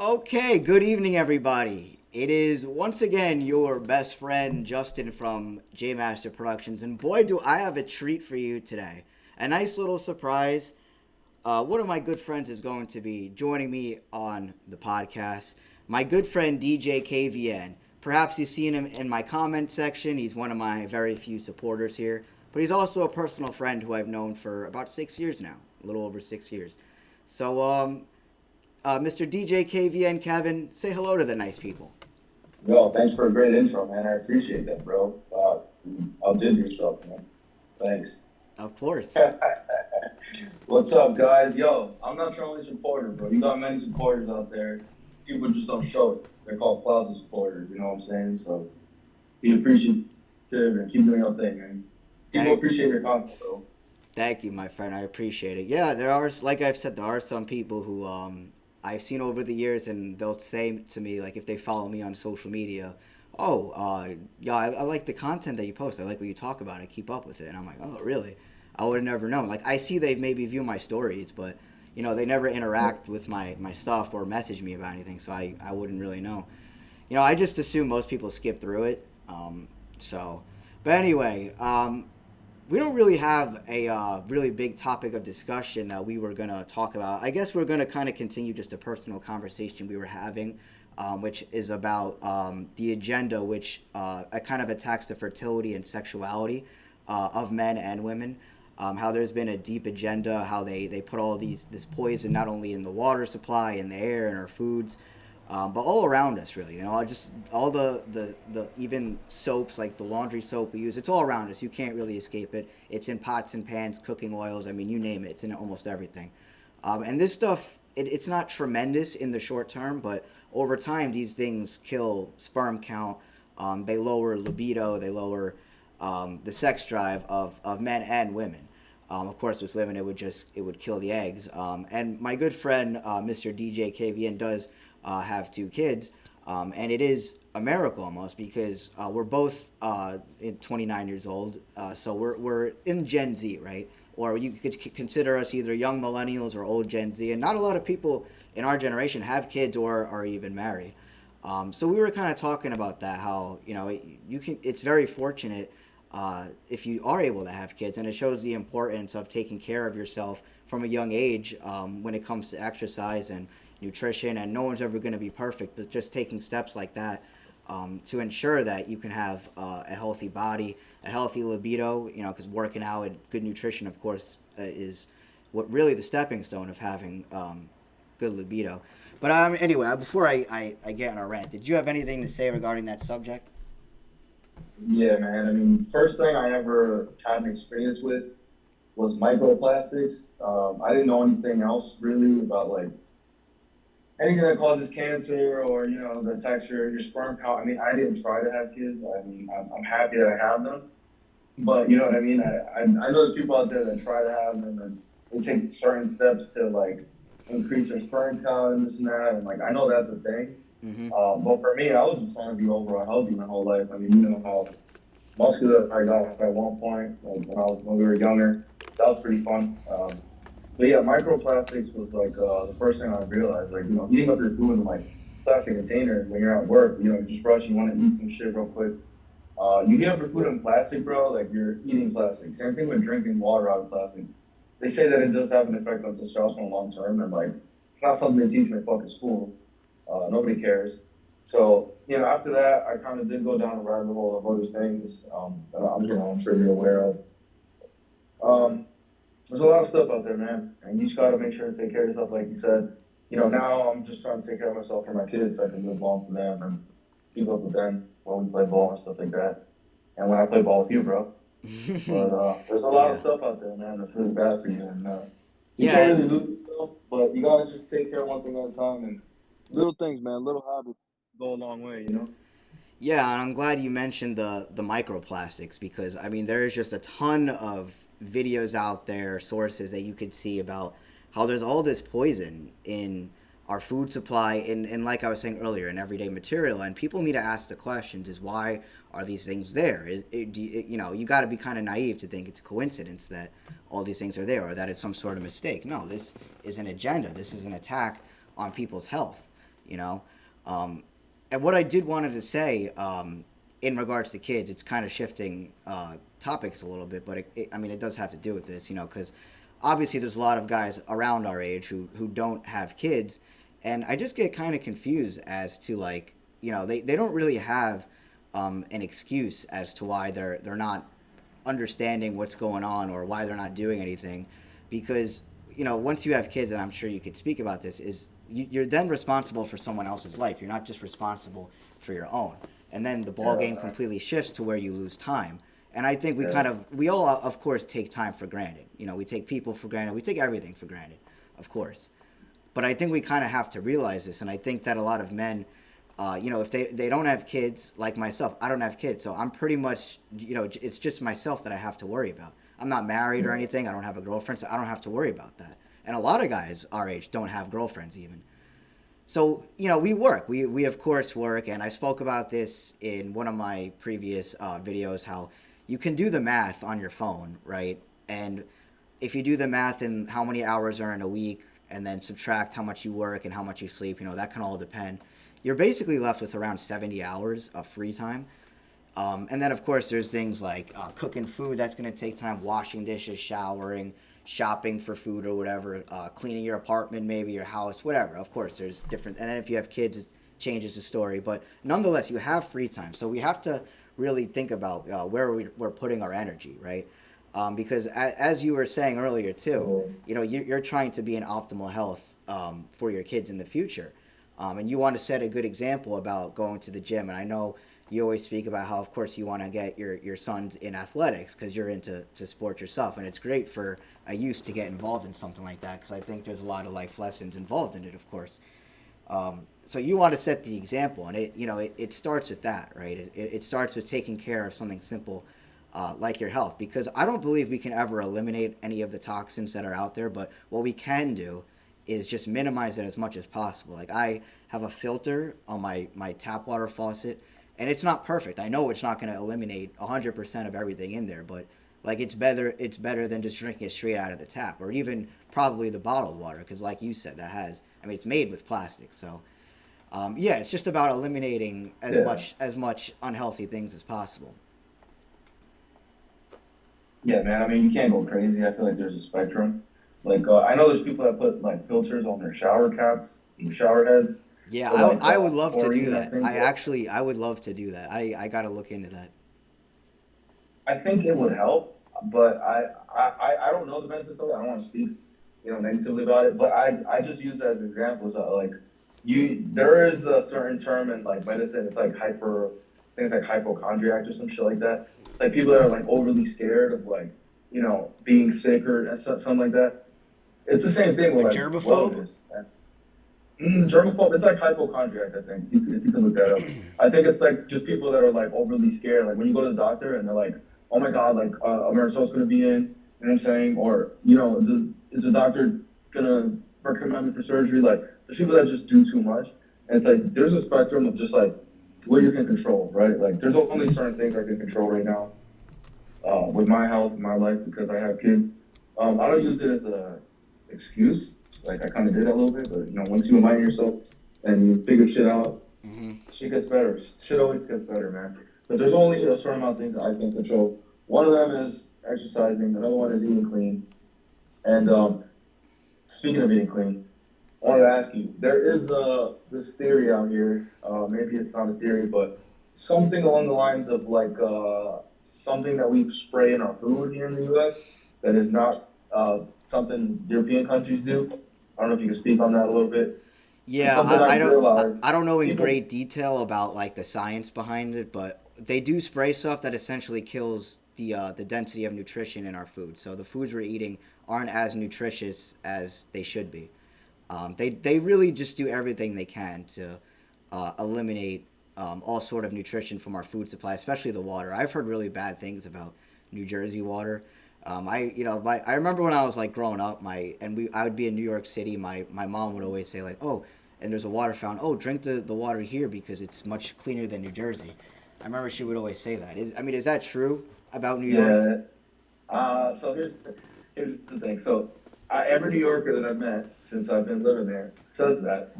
Okay, good evening, everybody. It is once again your best friend Justin from J Master Productions, and boy, do I have a treat for you today. A nice little surprise. One of my good friends is going to be joining me on the podcast. My good friend DJKVN. Perhaps you've seen him in my comment section. He's one of my very few supporters here, but he's also a personal friend who I've known for about 6 years now, a little over 6 years. So, Mr. DJKVN Kevin, say hello to the nice people. Yo, thanks for a great intro, man. I appreciate that, bro. Outdid yourself, man. Thanks. Of course. What's up, guys? Yo, I'm not your only supporter, bro. You got many supporters out there. People just don't show it. They're called closet supporters, you know what I'm saying? So be appreciative and keep doing your thing, man. People Thank, appreciate your content, bro. thank you, my friend. I appreciate it. Yeah, there are, like I've said, there are some people who I've seen over the years, and they'll say to me, like, if they follow me on social media, oh, yeah, I like the content that you post. I like what you talk about. I keep up with it. And I'm like, oh, really? I would have never known. Like, I see they maybe view my stories, but, they never interact with my stuff or message me about anything, so I wouldn't really know. I just assume most people skip through it. So, but anyway, we don't really have a really big topic of discussion that we were going to talk about. I guess we're going to kind of continue just a personal conversation we were having, which is about the agenda, which kind of attacks the fertility and sexuality of men and women. How there's been a deep agenda, how they put all this poison not only in the water supply, in the air, in our foods, but all around us, really. Just all the even soaps, like the laundry soap we use, it's all around us. You can't really escape it. It's in pots and pans, cooking oils. I mean, you name it. It's in almost everything. And this stuff, it's not tremendous in the short term, but over time, these things kill sperm count. They lower libido. They lower the sex drive of men and women. Of course, with women, it would kill the eggs. And my good friend, Mr. DJ KVN, does have two kids, and it is a miracle almost because we're both 29 years old, so we're in Gen Z, right? Or you could consider us either young millennials or old Gen Z, and not a lot of people in our generation have kids or are even married. So we were kind of talking about that, how you can. It's very fortunate if you are able to have kids, and it shows the importance of taking care of yourself from a young age when it comes to exercise and nutrition. And no one's ever going to be perfect, but just taking steps like that to ensure that you can have a healthy body, a healthy libido. Because working out and good nutrition, of course, is what really the stepping stone of having good libido. But anyway, before I get on a rant, did you have anything to say regarding that subject? Yeah, man. I mean, first thing I ever had an experience with was microplastics. I didn't know anything else really about like anything that causes cancer or the texture, your sperm count. I mean, I didn't try to have kids. I mean, I'm happy that I have them, but you know what I mean. I know there's people out there that try to have them and they take certain steps to like increase their sperm count and this and that, and like I know that's a thing. Mm-hmm. But for me, I was just trying to be overall healthy my whole life. I mean, you know how muscular I got at one point, like when we were younger. That was pretty fun. But yeah, microplastics was like the first thing I realized. Like eating up your food in like plastic container when you're at work. You're just rushing, you want to eat some shit real quick. You get up your food in plastic, bro. Like you're eating plastic. Same thing with drinking water out of plastic. They say that it does have an effect on testosterone long term, and like it's not something they teach in fucking school. Nobody cares. So after that, I kind of did go down a rabbit hole of other things that I'm sure you're aware of. Um, there's a lot of stuff out there, man, and you just gotta make sure to take care of yourself, like you said. Now I'm just trying to take care of myself for my kids so I can live long for them and keep up with them when we play ball and stuff like that. And when I play ball with you, bro. But there's a lot of Yeah. stuff out there, man, that's really bad for you, and you Yeah. can't really lose yourself, but you gotta just take care of one thing at a time. And little things, man, little habits go a long way. Yeah, and I'm glad you mentioned the microplastics because I mean there's just a ton of videos out there, sources that you could see about how there's all this poison in our food supply and like I was saying earlier in everyday material, and people need to ask the questions is why are these things there? You got to be kind of naive to think it's a coincidence that all these things are there or that it's some sort of mistake. No, this is an agenda. This is an attack on people's health. you know. And what I did wanted to say in regards to kids, it's kind of shifting topics a little bit, but I mean, it does have to do with this, you know, because obviously there's a lot of guys around our age who don't have kids, and I just get kind of confused as to like, you know, they don't really have an excuse as to why they're not understanding what's going on or why they're not doing anything, because you know once you have kids, and I'm sure you could speak about this, is you're then responsible for someone else's life. You're not just responsible for your own, and then the ball game Yeah, completely shifts to where you lose time. And I think yeah, we all of course take time for granted. You know, we take people for granted. We take everything for granted, of course. But I think we kind of have to realize this, and I think that a lot of men, you know, if they don't have kids, like myself, I don't have kids, so I'm pretty much, you know, it's just myself that I have to worry about. I'm not married or yeah, anything. I don't have a girlfriend, so I don't have to worry about that. And a lot of guys our age don't have girlfriends even. So, you know, we work. We of course work, and I spoke about this in one of my previous videos, how you can do the math on your phone, right? And if you do the math in how many hours are in a week, and then subtract how much you work and how much you sleep, you know, that can all depend. You're basically left with around 70 hours of free time. And then, of course, there's things like cooking food that's going to take time, washing dishes, showering, shopping for food or whatever, cleaning your apartment, maybe your house, whatever. Of course, there's different. And then if you have kids, it changes the story. But nonetheless, you have free time. So we have to really think about where we're putting our energy, right? Because as you were saying earlier, too, yeah, you know, you're trying to be in optimal health for your kids in the future. And you want to set a good example about going to the gym. And I know you always speak about how, of course, you want to get your sons in athletics because you're into to sport yourself, and it's great for a youth to get involved in something like that because I think there's a lot of life lessons involved in it, of course. So you want to set the example, and it starts with that, right? It starts with taking care of something simple like your health, because I don't believe we can ever eliminate any of the toxins that are out there, but what we can do is just minimize it as much as possible. Like I have a filter on my tap water faucet, and it's not perfect. I know it's not going to eliminate 100% of everything in there, but like it's better than just drinking it straight out of the tap, or even probably the bottled water, because like you said, that has, I mean, it's made with plastic. So yeah, it's just about eliminating yeah. as much unhealthy things as possible. Yeah, man. I mean, you can't go crazy. I feel like there's a spectrum. Like, I know there's people that put like filters on their shower caps and shower heads Yeah, for like I would love to do chlorine, I that. think. I would love to do that. I got to look into that. I think it would help, but I don't know the benefits of it. I don't want to speak, negatively about it. But I just use it as examples of like there is a certain term in like medicine. It's like things like hypochondriac or some shit like that. It's like people that are like overly scared of like being sick or something like that. It's the same thing with A like germaphobe? wellness. Germaphobe, it's like hypochondriac, I think. If you can look that up. I think it's like just people that are like overly scared. Like when you go to the doctor and they're like, oh my God, like a result's gonna be in, you know what I'm saying? Or, is the doctor gonna recommend me for surgery? Like there's people that just do too much. And it's like there's a spectrum of just like what you can control, right? Like there's only certain things I can control right now with my health, my life, because I have kids. I don't use it as a excuse. Like I kind of did a little bit, but once you enlighten yourself and you figure shit out, Hmm. shit gets better. Shit always gets better, man. But there's only a certain amount of things I can control. One of them is exercising. Another one is eating clean. And speaking of eating clean, I wanted to ask you: there is this theory out here. Maybe it's not a theory, but something along the lines of like something that we spray in our food here in the U.S. that is not something European countries do. I don't know if you can speak on that a little bit. And Yeah, something I've realized, I don't know in people, great detail about like the science behind it, but they do spray stuff that essentially kills the density of nutrition in our food. So the foods we're eating aren't as nutritious as they should be. They really just do everything they can to eliminate all sort of nutrition from our food supply, especially the water. I've heard really bad things about New Jersey water. I remember when I was like growing up, I would be in New York City. My mom would always say like, oh, and there's a water fountain. Oh, drink the water here because it's much cleaner than New Jersey. I remember she would always say that. Is that true about New York? yeah. So here's the thing. So every New Yorker that I've met since I've been living there says that.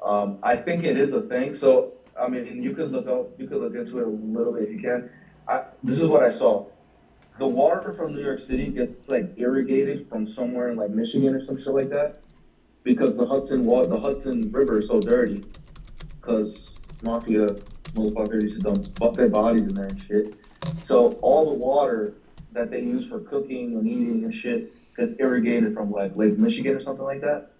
I think it is a thing. So I mean, you could look into it a little bit if you can. This is what I saw. The water from New York City gets like irrigated from somewhere in like Michigan or some shit like that because the Hudson River is so dirty because mafia motherfuckers used to dump their bodies in there and shit. So all the water that they use for cooking and eating and shit gets irrigated from like Lake Michigan or something like that,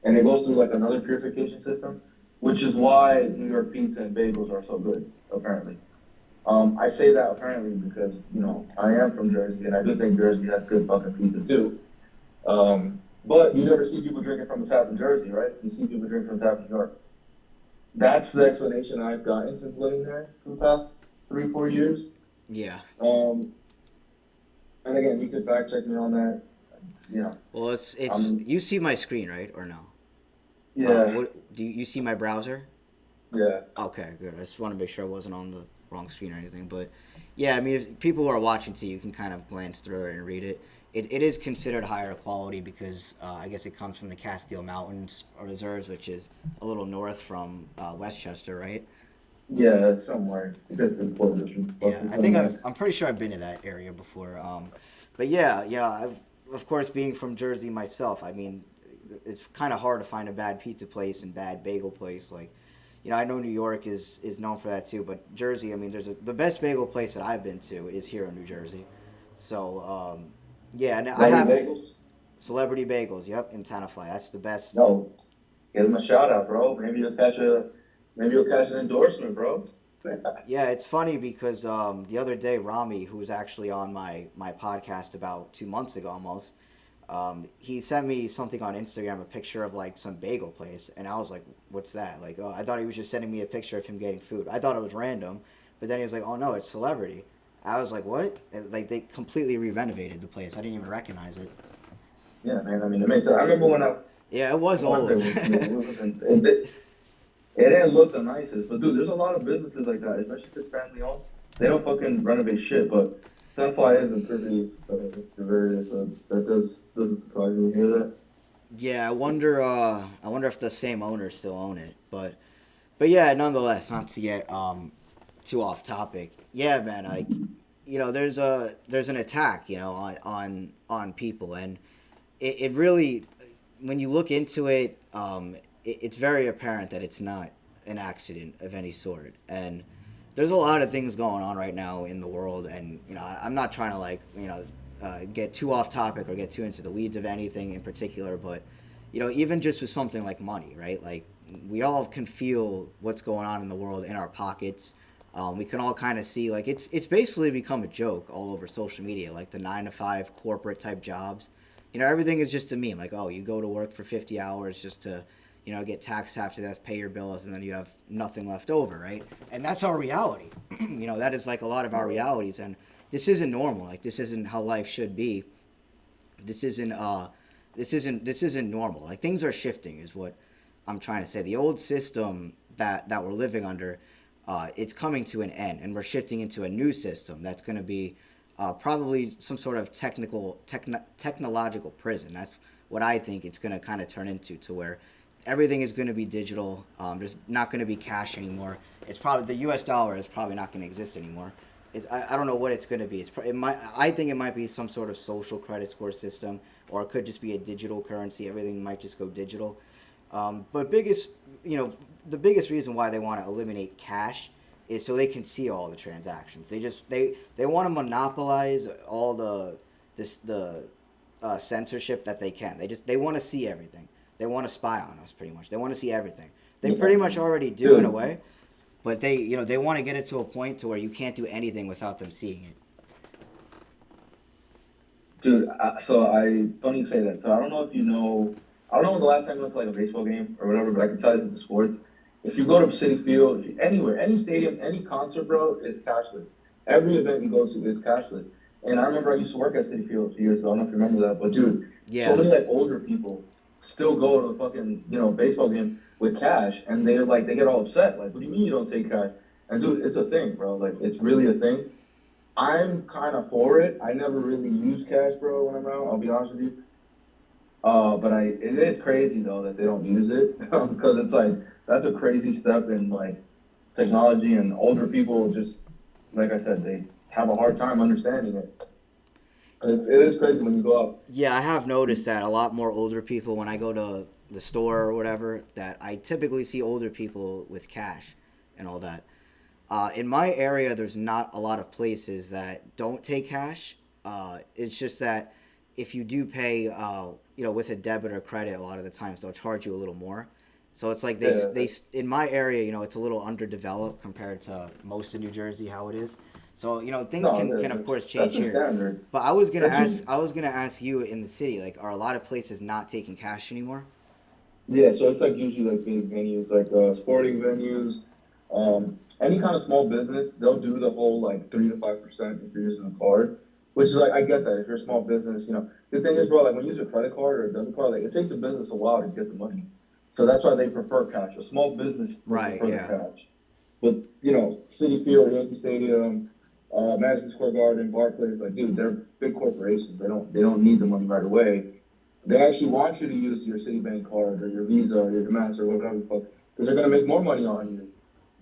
and it goes through like another purification system, which is why New York pizza and bagels are so good, apparently. I say that apparently because I am from Jersey, and I do think Jersey has good fucking pizza too. But you never see people drinking from the tap in Jersey, right? You see people drinking from the tap in New York. That's the explanation I've gotten since living there for the past 3, 4 years. Yeah. And again, you can fact check me on that. Well, it's Um, you see my screen, right, or no? yeah, What do you see my browser? yeah, Okay, good. I just want to make sure I wasn't on the wrong screen or anything. But yeah, I mean, if people who are watching too, you can kind of glance through it and read it. It is considered higher quality because I guess it comes from the Catskill Mountains reserves, which is a little north from Westchester, right? yeah. Somewhere it's important. Yeah, I think I'm pretty sure I've been to that area before. But yeah, yeah, I've of course being from Jersey myself. I mean, it's kind of hard to find a bad pizza place and bad bagel place. Like, I know New York is known for that too, but Jersey, I mean, the best bagel place that I've been to is here in New Jersey. So yeah, and I Lovely have bagels. Celebrity Bagels. Yep, in Tenafly. That's the best. No, give them a shout out, bro. Maybe you'll catch an endorsement, bro. Yeah, it's funny because the other day Rami, who was actually on my podcast about 2 months ago almost, he sent me something on Instagram, a picture of like some bagel place, and I was like, "What's that?" Like, oh, I thought he was just sending me a picture of him getting food. I thought it was random, but then he was like, "Oh no, it's Celebrity." I was like, "What?" And, like they completely re-renovated the place. I didn't even recognize it. Yeah, man. I mean, it makes sense. I remember Yeah, it was I went there old. with you. It didn't look the nicest, but dude, there's a lot of businesses like that, especially if it's family owned. They don't fucking renovate shit, but Sunfly isn't pretty diverted, so that doesn't surprise me to hear that. Yeah, I wonder. I wonder if the same owners still own it, but yeah, nonetheless, not to get too off topic. Yeah, man, like there's an attack, on people, and it really, when you look into it, it's very apparent that it's not an accident of any sort, and there's a lot of things going on right now in the world, and I'm not trying to like get too off topic or get too into the weeds of anything in particular, but even just with something like money, right? Like we all can feel what's going on in the world in our pockets. We can all kind of see like it's basically become a joke all over social media, like the 9 to 5 corporate type jobs. Everything is just a meme. Like, oh, you go to work for 50 hours just to get taxed after that, pay your bills, and then you have nothing left over, right? And that's our reality. That is like a lot of our realities, and this isn't normal. Like this isn't how life should be. This isn't this isn't normal. Like things are shifting, is what I'm trying to say. The old system that we're living under, it's coming to an end, and we're shifting into a new system that's going to be probably some sort of technological prison. That's what I think it's going to kind of turn into, to where everything is going to be digital. There's not going to be cash anymore. It's probably the U.S. dollar is probably not going to exist anymore. I don't know what it's going to be. I think it might be some sort of social credit score system, or it could just be a digital currency. Everything might just go digital. But the biggest reason why they want to eliminate cash is so they can see all the transactions. They want to monopolize all the censorship that they can. They want to see everything. They want to spy on us pretty much. They want to see everything. They pretty much already do in a Dude, way, but they want to get it to a point to where you can't do anything without them seeing it. dude. So I funny you say that. So I don't know if you know. I don't know when the last time you went to like a baseball game or whatever, but I can tell you this into sports. If you go to City Field, anywhere, any stadium, any concert, bro, is cashless. Every event you go to is cashless. And I remember I used to work at City Field a few years ago. I don't know if you remember that, but dude, so Yeah. many like older people still go to the fucking baseball game with cash, and they get all upset. Like, what do you mean you don't take cash? And dude, it's a thing, bro. Like, it's really a thing. I'm kind of for it. I never really use cash, bro, when I'm out. I'll be honest with you. But it is crazy though that they don't use it because it's like that's a crazy step in like technology, and older people just, like I said, they have a hard time understanding it. It is crazy when you go out. Yeah, I have noticed that a lot more older people when I go to the store or whatever, that I typically see older people with cash and all that. In my area, there's not a lot of places that don't take cash. It's just that if you do pay, with a debit or credit, a lot of the times they'll charge you a little more. So it's like Yeah, in my area, it's a little underdeveloped compared to most of New Jersey, how it is. So things no, can of course that's change the here. standard. But That's just I was gonna ask you in the city, like, are a lot of places not taking cash anymore? Yeah, so it's like usually like big venues, like sporting venues, any kind of small business, they'll do the whole like 3 to 5% if you're using a card, which is like I get that if you're a small business, the thing is, bro, like when you use a credit card or a debit card, like it takes a business a while to get the money, so that's why they prefer cash. A small business will Right. prefer the Yeah. cash, but Citi Field, Yankee Stadium, Madison Square Garden, Barclays, like dude, they're big corporations. They don't need the money right away. They actually want you to use your Citibank card or your Visa or your Master or whatever the fuck, because they're gonna make more money on you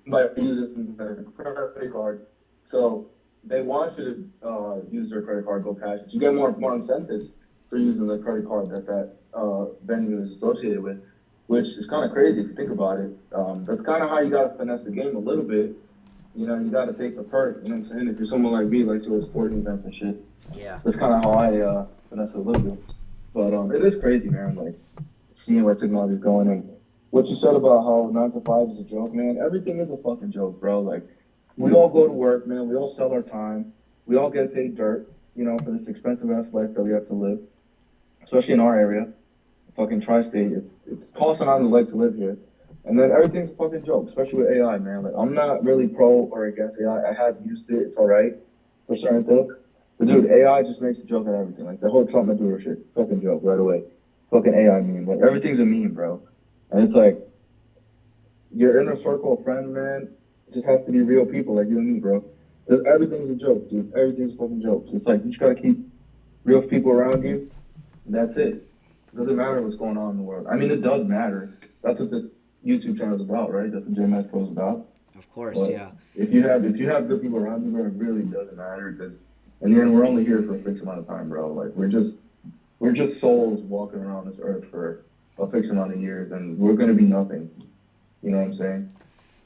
by using their credit card. So they want you to use their credit card, go cash. But you get more incentives for using the credit card that venue is associated with, which is kind of crazy if you think about it. That's kind of how you gotta finesse the game a little bit. You gotta take the perk. You know what I'm saying? If you're someone like me, like to a sporting events and shit, Yeah. that's kind of how I finesse it a little bit. But it is crazy, man. Like seeing where technology is going, and what you said about how 9 to 5 is a joke, man. Everything is a fucking joke, bro. Like we all go to work, man. We all sell our time. We all get paid dirt, for this expensive ass life that we have to live, especially in our area, fucking tri-state. It's costing on the leg to live here, and then everything's a fucking joke, especially with AI, man. Like I'm not really pro or against AI. I have used it. It's all right for certain things. But dude, AI just makes a joke out of everything. Like the whole Trump Maduro shit, fucking joke right away. Fucking AI meme. Like everything's a meme, bro. And it's like your inner circle of friends, man, just has to be real people like you and me, bro. Everything's a joke, dude. Everything's a fucking joke. So it's like you just gotta keep real people around you, and that's it. It doesn't matter what's going on in the world. I mean, it does matter. That's what this YouTube channel is about, right? That's what JMS Pro is about. Of course. But Yeah. if you have good people around you, bro, it really doesn't matter because in the end, we're only here for a fixed amount of time, bro. Like we're just souls walking around this earth for a fixed amount of years, and we're gonna be nothing. You know what I'm saying?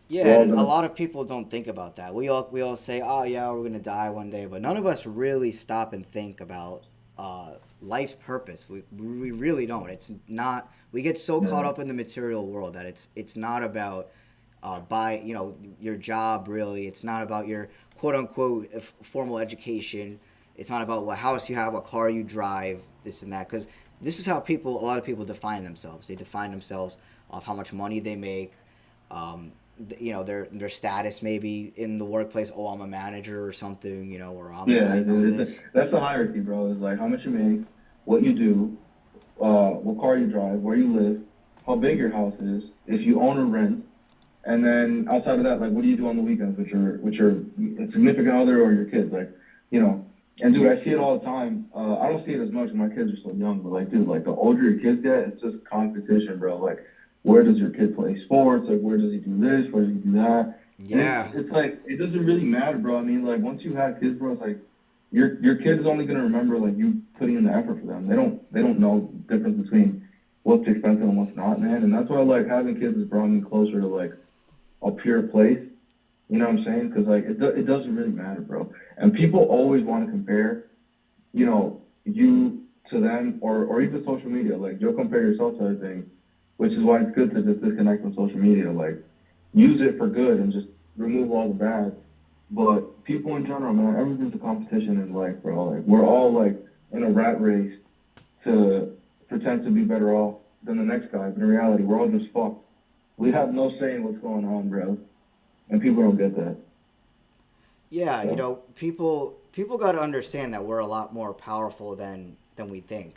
Yeah, We're all and a gonna. lot of people don't think about that. We all say, "Oh yeah, we're gonna die one day," but none of us really stop and think about life's purpose. We really don't. It's not. We get so caught Yeah. up in the material world that it's not about your job really. It's not about your quote unquote formal education. It's not about what house you have, what car you drive, this and that. Because this is how a lot of people define themselves. They define themselves off how much money they make, um, their status maybe in the workplace. Oh, I'm a manager or something, or Yeah, I know it's this. that's the hierarchy, bro. It's like how much you make, what you do, what car you drive, where you live, how big your house is, if you own or rent, and then outside of that, like what do you do on the weekends with your significant other or your kids, like you know. And dude, I see it all the time. I don't see it as much when my kids are still young, but like, dude, like the older your kids get, it's just competition, bro. Like, where does your kid play sports? Like, where does he do this? Where does he do that? And it's Yeah, it's like it doesn't really matter, bro. I mean, like once you have kids, bro, it's like your kid is only gonna remember like you putting in the effort for them. They don't know the difference between what's expensive and what's not, man. And that's why like having kids has brought me closer to like a pure place. You know what I'm saying? Because like it doesn't really matter, bro. And people always want to compare, you to them or even social media. Like you'll compare yourself to other things, which is why it's good to just disconnect from social media. Like use it for good and just remove all the bad. But people in general, man, everything's a competition in life, bro. Like we're all like in a rat race to pretend to be better off than the next guy. But in reality, we're all just fucked. We have no say in what's going on, bro. And people don't get that. yeah. So People got to understand that we're a lot more powerful than we think.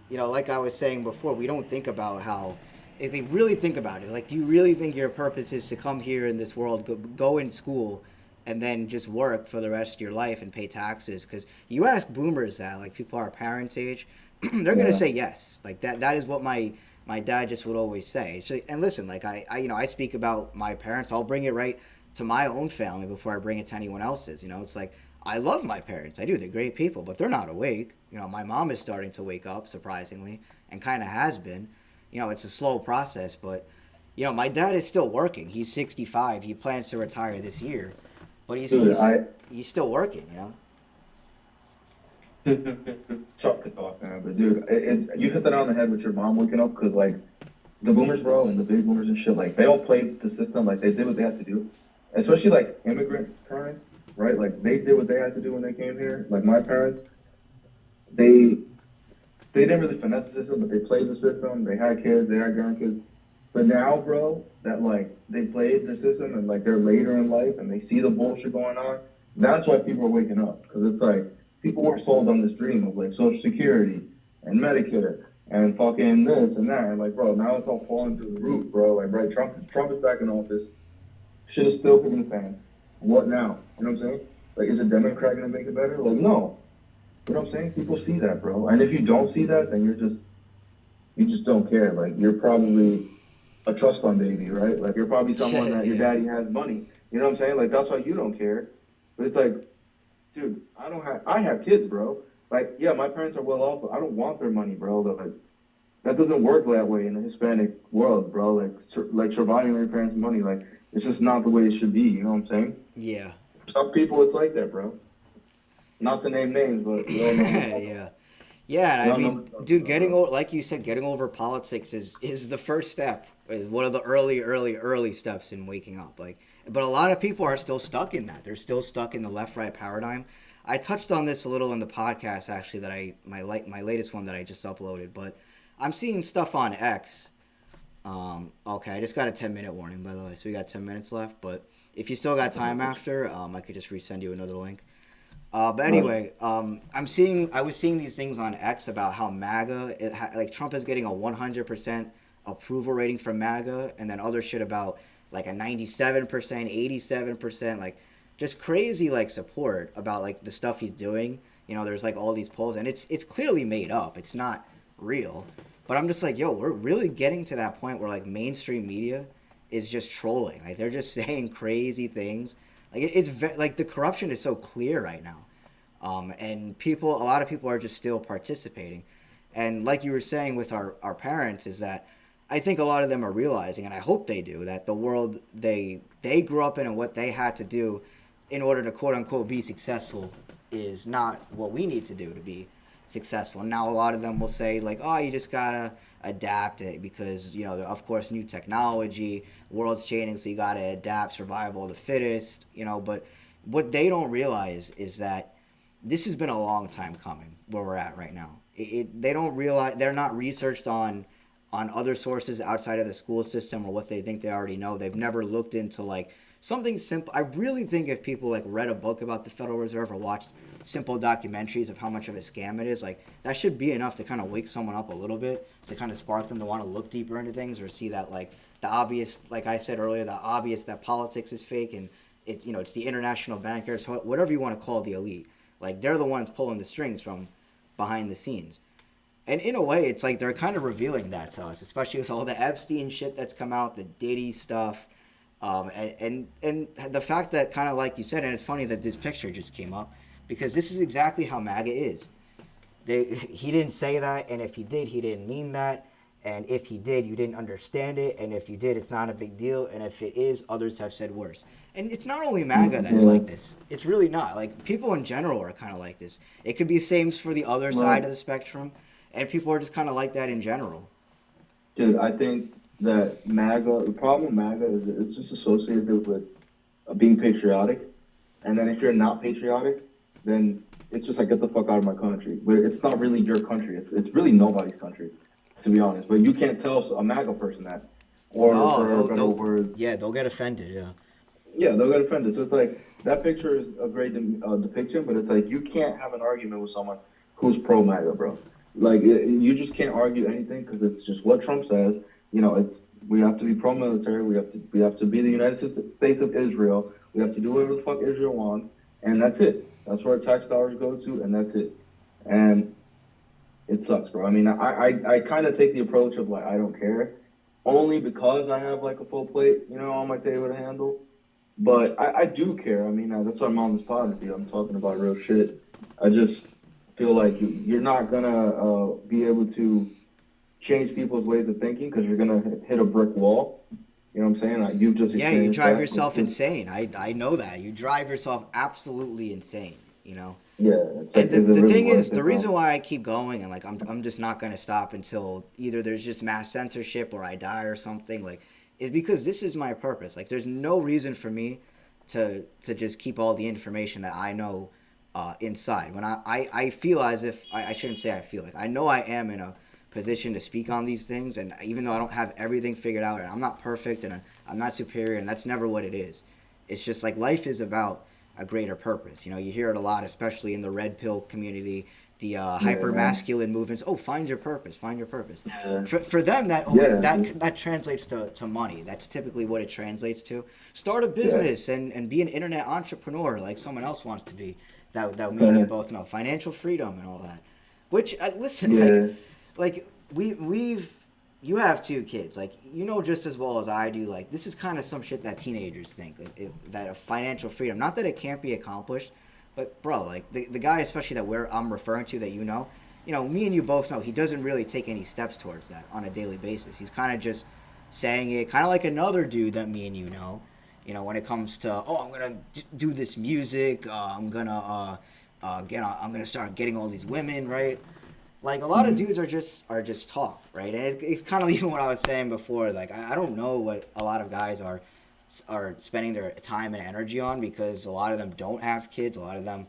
Like I was saying before, we don't think about how, if they really think about it, like, do you really think your purpose is to come here in this world, go in school, and then just work for the rest of your life and pay taxes? Because you ask boomers that, like people our parents' age, they're gonna yeah, say yes. Like that is what my my dad just would always say. So, and listen, like I speak about my parents. I'll bring it right to my own family before I bring it to anyone else's. It's like I love my parents. I do. They're great people, but they're not awake. My mom is starting to wake up, surprisingly, and kind of has been. It's a slow process, but my dad is still working. He's 65. He plans to retire this year, but he's Dude, he's he's still working. Tough to talk, man. But dude, you hit that on the head with your mom waking up because like the boomers, bro, and the baby boomers and shit, like they all played the system, like they did what they had to do. Especially like immigrant parents, right? Like they did what they had to do when they came here. Like my parents, they they didn't really finesse the system, but they played the system. They had kids, they had grandkids. But now, bro, that like they played the system and like they're later in life and they see the bullshit going on. That's why people are waking up because it's like people were sold on this dream of like Social Security and Medicare and fucking this and that. And like, bro, now it's all falling through the roof, bro. Like, right, Trump is back in office. Shit is still hitting the fan. What now? You know what I'm saying? Like, is a Democrat gonna make it better? Like, no. You know what I'm saying? People see that, bro. And if you don't see that, then you just don't care. Like, you're probably a trust fund baby, right? Like, you're probably someone that your daddy has money. You know what I'm saying? Like, that's why you don't care. But it's like, dude, I have kids, bro. Like, yeah, my parents are well off, but I don't want their money, bro. Like, that doesn't work that way in the Hispanic world, bro. Like surviving on your parents' money, like, it's just not the way it should be. You know what I'm saying? Yeah. For some people, it's like that, bro. Not to name names, but you all know. Yeah. Yeah, and You I all know mean, what I'm talking dude, about, getting bro. over, like you said, getting over politics is the first step. Is one of the early steps in waking up. Like, but a lot of people are still stuck in that. They're still stuck in the left-right paradigm. I touched on this a little in the podcast actually that my latest one that I just uploaded, but I'm seeing stuff on X. Okay, I just got a 10-minute warning by the way, so we got 10 minutes left. But if you still got time after, I could just resend you another link. But All right. anyway, I was seeing these things on X about how MAGA, like Trump is getting a 100% approval rating from MAGA, and then other shit about like a 97%, 87%, like just crazy like support about like the stuff he's doing. There's like all these polls, and it's clearly made up. It's not real. But I'm just like, yo, we're really getting to that point where like mainstream media is just trolling. Like they're just saying crazy things. Like like the corruption is so clear right now, and a lot of people are just still participating. And like you were saying with our parents, is that I think a lot of them are realizing, and I hope they do, that the world they grew up in and what they had to do in order to quote unquote be successful is not what we need to do to be successful. And now a lot of them will say like, oh, you just gotta adapt it because of course new technology, world's changing, so you gotta adapt, survival of the fittest. But what they don't realize is that this has been a long time coming where we're at right now. They don't realize they're not researched on other sources outside of the school system or what they think they already know. They've never looked into like something simple. I really think if people like read a book about the Federal Reserve or watched simple documentaries of how much of a scam it is, like that should be enough to kind of wake someone up a little bit, to kind of spark them to want to look deeper into things or see that like the obvious, like I said earlier, the obvious that politics is fake and it's the international bankers, whatever you want to call the elite. Like they're the ones pulling the strings from behind the scenes. And in a way, it's like they're kind of revealing that to us, especially with all the Epstein shit that's come out, the Diddy stuff, and the fact that kind of like you said, and it's funny that this picture just came up because this is exactly how MAGA is. He didn't say that, and if he did, he didn't mean that. And if he did, you didn't understand it. And if you did, it's not a big deal. And if it is, others have said worse. And it's not only MAGA that's Yeah. like this. It's really not. Like, people in general are kind of like this. It could be the same for the other side Well, of the spectrum. And people are just kind of like that in general. dude, I think that the problem with MAGA is it's just associated with being patriotic. And then if you're not patriotic, then it's just like get the fuck out of my country. But it's not really your country. It's really nobody's country, to be honest. But you can't tell a MAGA person that, or No, for better words, yeah, they'll get offended, yeah. yeah, they'll get offended. So it's like that picture is a great depiction, but it's like you can't have an argument with someone who's pro MAGA, bro. Like you just can't argue anything because it's just what Trump says. It's we have to be pro-military. We have to be the United States of Israel. We have to do whatever the fuck Israel wants, and that's it. That's where our tax dollars go to, and that's it. And it sucks, bro. I mean, I kind of take the approach of like I don't care, only because I have like a full plate, on my table to handle. But I do care. I mean, that's why I'm on this pod with you. I'm talking about real shit. I just feel like you're not gonna be able to change people's ways of thinking because you're gonna hit a brick wall. You know what I'm saying? Like, you've just Yeah, you experienced drive that. yourself insane. I know that. You drive yourself absolutely insane, you know? Yeah, it's And like, the, is it the really thing is, worth the it, bro? reason why I keep going and like I'm just not gonna stop until either there's just mass censorship or I die or something, like, is because this is my purpose. Like there's no reason for me to just keep all the information that I know inside. When I feel as if I shouldn't say I feel like I know I am in a position to speak on these things, and even though I don't have everything figured out and I'm not perfect and I'm not superior, and that's never what it is. It's just like life is about a greater purpose. You know, you hear it a lot, especially in the red pill community, the Yeah, hyper man. masculine movements. Oh, find your purpose, find your purpose. Yeah, For them, that always, yeah, that translates to money. That's typically what it translates to. Start a yeah, business and be an internet entrepreneur like someone else wants to be. That me and you both know, financial freedom and all that. Which listen, yeah, like we've you have two kids, like you know just as well as I do. Like this is kind of some shit that teenagers think, like that a financial freedom. Not that it can't be accomplished, but bro, like the guy especially that I'm referring to, that me and you both know he doesn't really take any steps towards that on a daily basis. He's kind of just saying it, kind of like another dude that me and you know. You know, when it comes to I'm gonna do this music, I'm gonna start getting all these women, right? Like a lot of mhm, dudes are just talk, right? And it's kind of even what I was saying before. Like I don't know what a lot of guys are spending their time and energy on, because a lot of them don't have kids. A lot of them,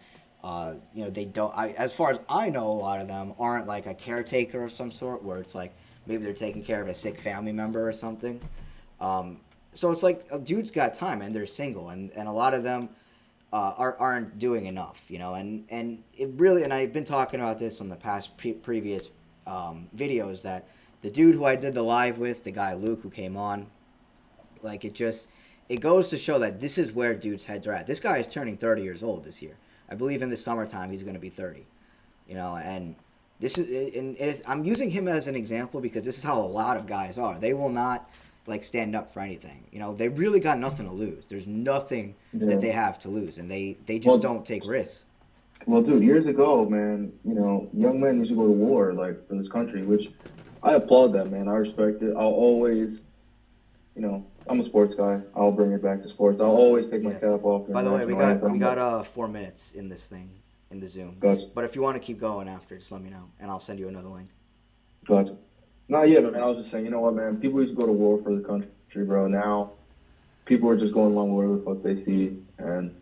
they don't. As far as I know, a lot of them aren't like a caretaker of some sort, where it's like maybe they're taking care of a sick family member or something. So it's like a dude's got time and they're single, and a lot of them aren't doing enough, and it really, and I've been talking about this on the past previous videos, that the dude who I did the live with, the guy Luke who came on, like it goes to show that this is where dudes' heads are at. This guy is turning 30 years old this year. I believe in the summertime he's going to be 30, and I'm using him as an example because this is how a lot of guys are. They will not like stand up for anything. They really got nothing to lose. There's nothing that yeah. they have to lose, and they just Well, don't take risks. well, dude, years ago, man, young men used to go to war like for this country, which I applaud that, man. I respect it. I'll always, I'm a sports guy. I'll bring it back to sports. I'll always take my Yeah. cap off for By the the way, we national got we anthem. got But 4 minutes in this thing, in the Zoom. gotcha, But if you want to keep going after, just let me know, and I'll send you another link. gotcha. No, yeah, man. I was just saying, you know what, man? People used to go to war for the country, bro. Now people are just going along with whatever the fuck they see, and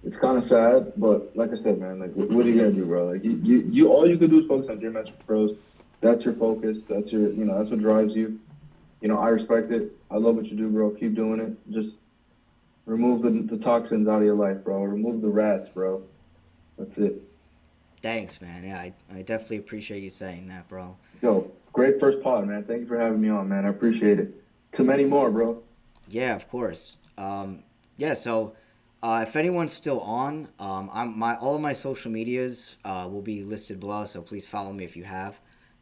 it's kind of sad. But like I said, man, like, what are you gonna do, bro? Like, all you can do is focus on Dream Match Pros. That's your focus. That's that's what drives you. I respect it. I love what you do, bro. Keep doing it. Just remove the toxins out of your life, bro. Remove the rats, bro. That's it. Thanks, man. Yeah, I definitely appreciate you saying that, bro. Yo, great first pod, man. Thank you for having me on, man. I appreciate it. To many more, bro. Yeah, of course. Yeah, so if anyone's still on, all of my social medias will be listed below, so please follow me if you have.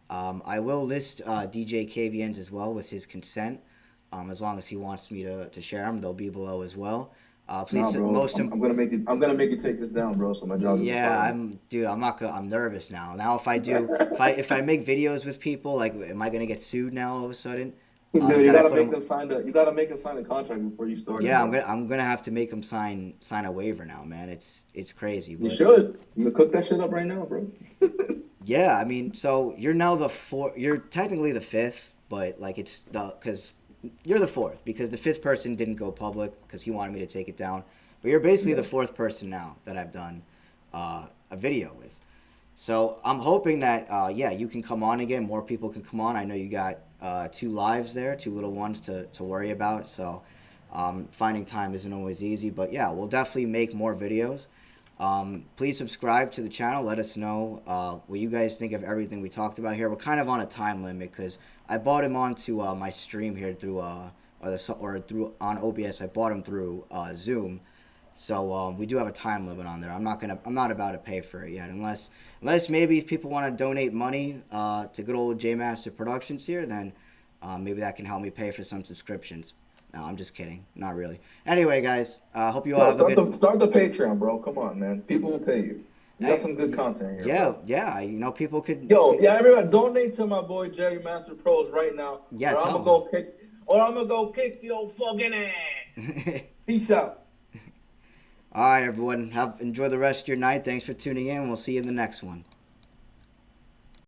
I will list DJKVN's as well with his consent, as long as he wants me to share them. They'll be below as well. Nah, Please, bro. I'm gonna make it. I'm gonna make you take this down, bro. So my job doesn't yeah, fire me. dude. I'm not gonna. I'm nervous now. Now, if I make videos with people, like, am I gonna get sued now all of a sudden? Dude, I you gotta gotta put make them. them sign the. You gotta make them sign the contract before you start it, Yeah, bro. I'm gonna have to make them sign a waiver now, man. It's crazy, You but should. You can cook that shit up right now, bro. yeah, I mean, so you're now the fourth. You're technically the fifth, but like it's the because you're the fourth because the fifth person didn't go public because he wanted me to take it down. But you're basically Yeah. the fourth person now that I've done a video with. So I'm hoping that yeah, you can come on again. More people can come on. I know you got two lives there, two little ones to worry about. So finding time isn't always easy, but yeah, we'll definitely make more videos. Please subscribe to the channel. Let us know what you guys think of everything we talked about here. We're kind of on a time limit because I bought him onto my stream here through or through on OBS. I bought him through Zoom, So we do have a time limit on there. I'm not about to pay for it yet, unless maybe if people want to donate money to good old J Master Productions here, then maybe that can help me pay for some subscriptions. No, I'm just kidding. Not really. Anyway, guys, hope you all No, have a good. start the Patreon, bro. Come on, man. People will pay you. You got some good content here, Yeah, bro. yeah. People could. Yo, yeah, everyone, donate to my boy Jerry Master Pros right now, Yeah, or I'm tell gonna them. go kick, or I'm gonna go kick your fucking ass. Peace out. All right, everyone. Enjoy the rest of your night. Thanks for tuning in. We'll see you in the next one.